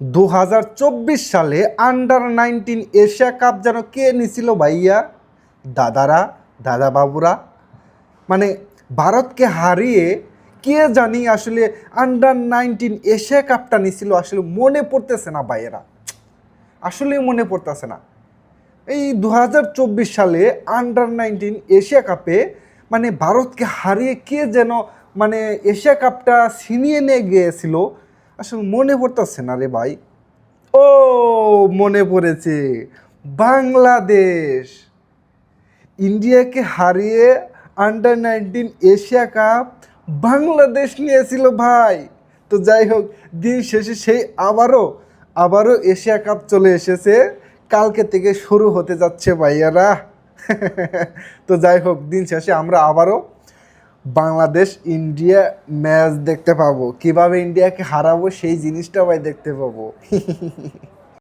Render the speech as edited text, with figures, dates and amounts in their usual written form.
2024 সালে under 19 Asia cup যেন কে নিছিল ভাইয়া? দাদারা, দাদা বাবুরা, মানে ভারতকে হারিয়ে কে জানি আসলে আন্ডার 19 এশিয়া কাপটা নিছিল, আসলে মনে পড়তেছে না ভাইয়েরা, আসলে মনে পড়তেছে না। এই 2024 সালে আন্ডার 19 এশিয়া কাপে মানে ভারতকে হারিয়ে কে যেন মানে এশিয়া কাপটা ছিনিয়ে নিয়ে গিয়েছিল, আসলে মনে পড়তেছে না রে ভাই। ও, মনে পড়েছে, বাংলাদেশ ইন্ডিয়াকে হারিয়ে আন্ডার 19 এশিয়া কাপ বাংলাদেশ নিয়েছিল ভাই। তো যাই হোক, দিন শেষে সেই আবারও এশিয়া কাপ চলে এসেছে, কালকে থেকে শুরু হতে যাচ্ছে ভাইয়ারা। তো যাই হোক, দিন শেষে আমরা আবারও বাংলাদেশ ইন্ডিয়া ম্যাচ দেখতে পাবো, কিভাবে ইন্ডিয়াকে হারাবো সেই জিনিসটা ভাই দেখতে পাবো।